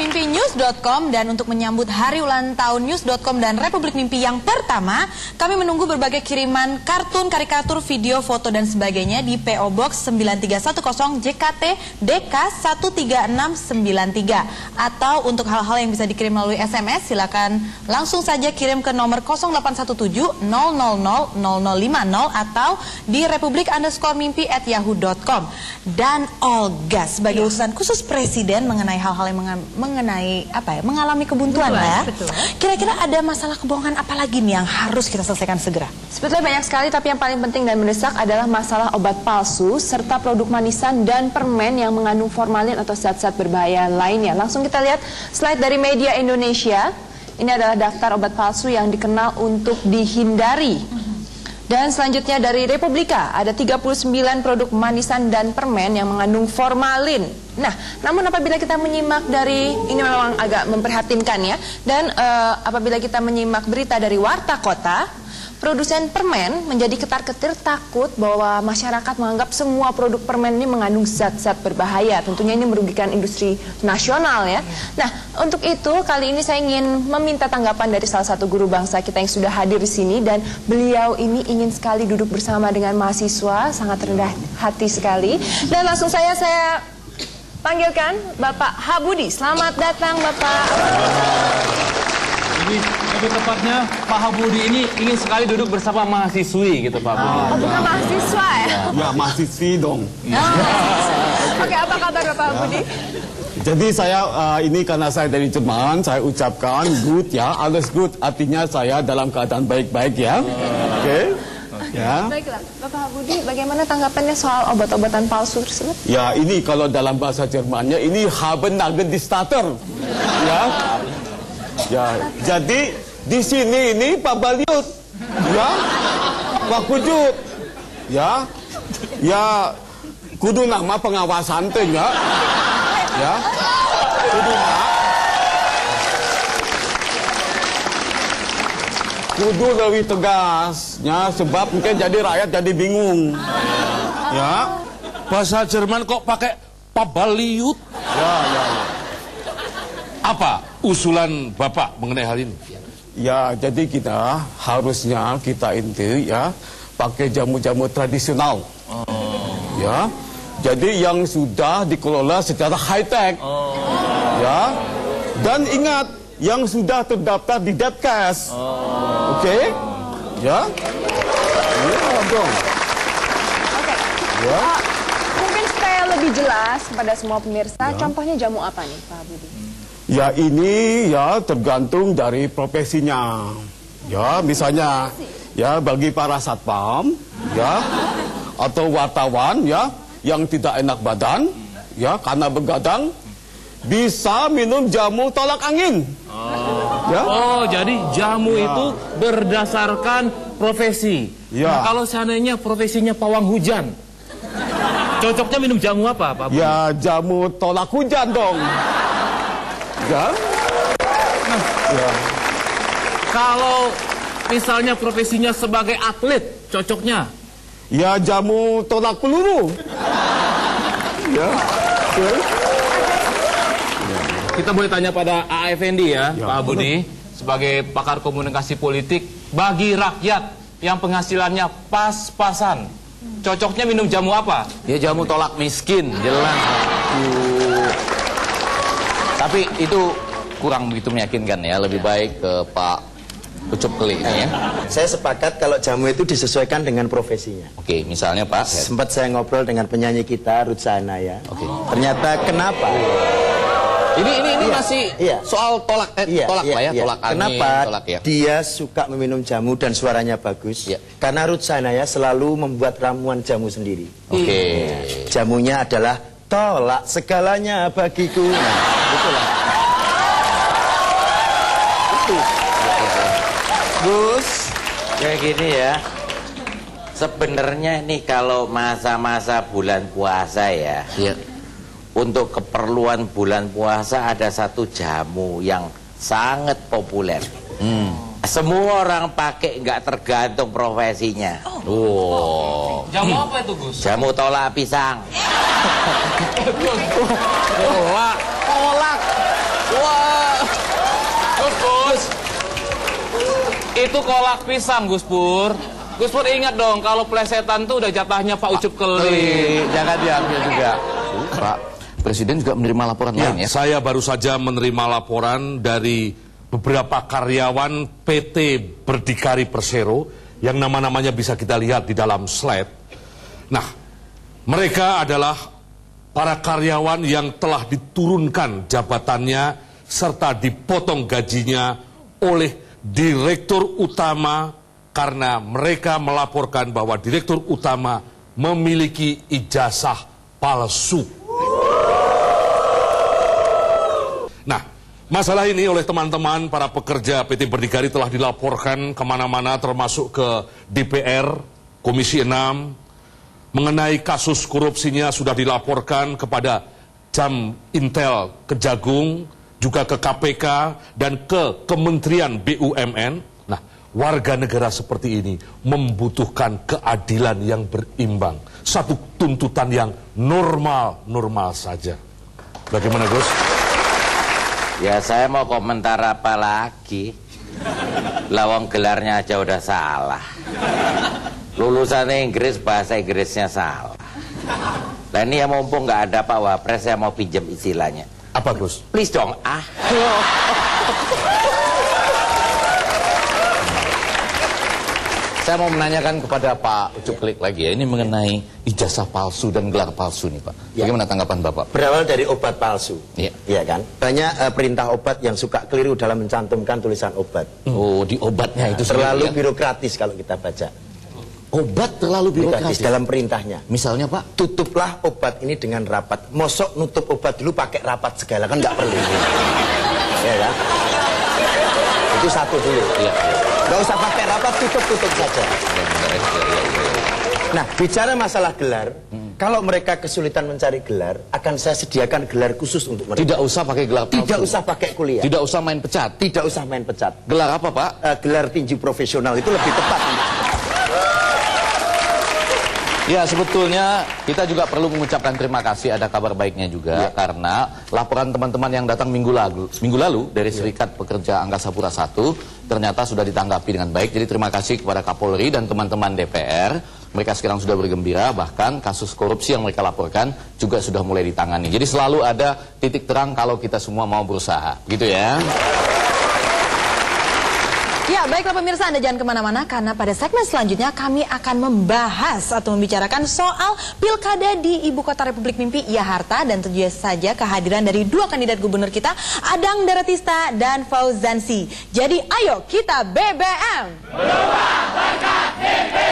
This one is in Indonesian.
Mimpi News.com, dan untuk menyambut hari ulang tahun News.com dan Republik Mimpi yang pertama, kami menunggu berbagai kiriman kartun, karikatur, video, foto dan sebagainya di PO Box 9310 JKT DK 13693. Atau untuk hal-hal yang bisa dikirim melalui SMS, silakan langsung saja kirim ke nomor 0817 000 0050 atau di republik_mimpi@yahoo.com. Dan Olga sebagai utusan khusus Presiden mengenai hal-hal yang mengalami kebuntuan ya. Kira-kira ada masalah kebohongan apa lagi nih yang harus kita selesaikan segera? Sebetulnya banyak sekali, tapi yang paling penting dan mendesak adalah masalah obat palsu serta produk manisan dan permen yang mengandung formalin atau zat-zat berbahaya lainnya. Langsung kita lihat slide dari Media Indonesia. Ini adalah daftar obat palsu yang dikenal untuk dihindari. Dan selanjutnya dari Republika, ada 39 produk manisan dan permen yang mengandung formalin. Nah, namun apabila kita menyimak dari, ini memang agak memprihatinkan ya, dan apabila kita menyimak berita dari Warta Kota, produsen permen menjadi ketar-ketir takut bahwa masyarakat menganggap semua produk permen ini mengandung zat-zat berbahaya. Tentunya ini merugikan industri nasional ya. Nah, untuk itu kali ini saya ingin meminta tanggapan dari salah satu guru bangsa kita yang sudah hadir di sini, dan beliau ini ingin sekali duduk bersama dengan mahasiswa, sangat rendah hati sekali. Dan langsung saya panggilkan Bapak Habudi. Selamat datang Bapak. Lebih tepatnya Pak Habudi ini ingin sekali duduk bersama mahasiswi gitu Pak Habudi. Oh, bukan mahasiswa ya? Ya, mahasiswi dong. Oke, apa kabar Bapak Habudi? Jadi saya ini karena saya dari Jerman, saya ucapkan good ya, alles good, artinya saya dalam keadaan baik-baik ya. Oke. Ya. Baiklah, Bapak Habudi, bagaimana tanggapannya soal obat-obatan palsu tersebut? Ya, ini kalau dalam bahasa Jermannya ini haben Nagel-Starter. Ya. Ya, jadi di sini ini Pak Baliut, ya, Pak Kujut, ya, kudu nama pengawasan teh ya, kudu lebih tegasnya, sebab mungkin jadi rakyat jadi bingung, ya. Bahasa Jerman kok pakai Pak Baliut? Ya. Apa usulan Bapak mengenai hal ini? Ya, jadi harusnya kita inti ya pakai jamu-jamu tradisional. Ya. Jadi yang sudah dikelola secara high tech. Ya. Dan ingat, yang sudah terdaftar di Depkes. Oke? Ya. Ya, dong. Oke. Ya. Mungkin supaya lebih jelas kepada semua pemirsa, contohnya jamu apa nih Pak Habudi? Ya, ini ya tergantung dari profesinya. Ya, misalnya ya bagi para satpam ya atau wartawan ya yang tidak enak badan ya karena begadang, bisa minum jamu tolak angin. Ya. Oh, jadi jamu itu berdasarkan profesi. Ya. Nah, kalau seandainya profesinya pawang hujan, cocoknya minum jamu apa, Pak? Ya, jamu tolak hujan dong. Ya. Ya. Kalau misalnya profesinya sebagai atlet, cocoknya? Ya, jamu tolak peluru. Ya. Ya. Kita boleh tanya pada A. Effendi ya, Ya, Pak Habudi, sebagai pakar komunikasi politik, bagi rakyat yang penghasilannya pas-pasan, cocoknya minum jamu apa? Ya jamu tolak miskin, jelas. Tapi itu kurang begitu meyakinkan ya, lebih baik ke Pak Ucup Keli ini ya. Saya sepakat kalau jamu itu disesuaikan dengan profesinya. Oke, misalnya Pak. Sempat saya ngobrol dengan penyanyi kita Ruth Sahanaya. Oke. Ternyata kenapa? Ini Iya, masih iya. soal tolak tolak Pak ya, tolak angin, Kenapa tolak ya. dia suka meminum jamu dan suaranya bagus? Iya. Karena Ruth Sahanaya selalu membuat ramuan jamu sendiri. Oke. Jamunya adalah tolak segalanya bagiku. Nah, itulah. Itu. Gus, kayak gini ya. Sebenarnya nih kalau masa-masa bulan puasa ya, Iya. untuk keperluan bulan puasa ada satu jamu yang sangat populer. Semua orang pakai, nggak tergantung profesinya. Jamu apa itu, Gus? Jamu tolak pisang. Tolak. Itu kolak pisang, Gus Pur. Gus Pur ingat dong, kalau plesetan tuh udah jatahnya Pak Ucup Keli. Jangan diambil juga. Pak Presiden juga menerima laporan lain ya? Saya baru saja menerima laporan dari beberapa karyawan PT Berdikari Persero yang nama-namanya bisa kita lihat di dalam slide. Nah, mereka adalah para karyawan yang telah diturunkan jabatannya serta dipotong gajinya oleh Direktur Utama karena mereka melaporkan bahwa Direktur Utama memiliki ijazah palsu. Nah, masalah ini oleh teman-teman para pekerja PT Berdikari telah dilaporkan kemana-mana termasuk ke DPR, Komisi 6. Mengenai kasus korupsinya sudah dilaporkan kepada Jam Intel Kejagung, juga ke KPK dan ke Kementerian BUMN. Nah, warga negara seperti ini membutuhkan keadilan yang berimbang. Satu tuntutan yang normal saja. Bagaimana, Gus? Ya, saya mau komentar apa lagi? Lawang gelarnya aja udah salah. Lulusan Inggris, bahasa Inggrisnya salah. Nah, ini ya mumpung nggak ada Pak Wapres, saya mau pinjam istilahnya. Apa, Gus? Please dong, Saya mau menanyakan kepada Pak Ucup Klik lagi ya, ini mengenai ijazah palsu dan gelar palsu nih Pak. Bagaimana tanggapan Bapak? Berawal dari obat palsu. Iya. Iya kan? Banyak perintah obat yang suka keliru dalam mencantumkan tulisan obat. Oh, di obatnya itu Terlalu ya? birokratis kalau kita baca. Obat terlalu birokratis dalam perintahnya. Misalnya Pak? Tutuplah obat ini dengan rapat. Mosok nutup obat dulu pakai rapat segala, kan nggak perlu. Ya kan? Itu satu dulu. Iya. Nggak usah pakai rapat, tutup saja. Nah, bicara masalah gelar, kalau mereka kesulitan mencari gelar, akan saya sediakan gelar khusus untuk mereka. Tidak usah pakai gelar palsu. Tidak usah pakai kuliah. Tidak usah main pecat. Tidak usah main pecat. Gelar apa Pak? Gelar tinju profesional itu lebih tepat. Ya, sebetulnya kita juga perlu mengucapkan terima kasih, ada kabar baiknya juga karena laporan teman-teman yang datang minggu lalu dari Serikat Pekerja Angkasa Pura I ternyata sudah ditanggapi dengan baik. Jadi terima kasih kepada Kapolri dan teman-teman DPR. Mereka sekarang sudah bergembira, bahkan kasus korupsi yang mereka laporkan juga sudah mulai ditangani. Jadi selalu ada titik terang kalau kita semua mau berusaha, gitu ya. Ya, baiklah pemirsa, Anda jangan kemana-mana karena pada segmen selanjutnya kami akan membahas atau membicarakan soal pilkada di Ibu Kota Republik Mimpi, Jakarta, dan tentu saja kehadiran dari dua kandidat gubernur kita, Adang Daratista dan Fauzansi. Jadi ayo kita BBM! Berubah berkat mimpi!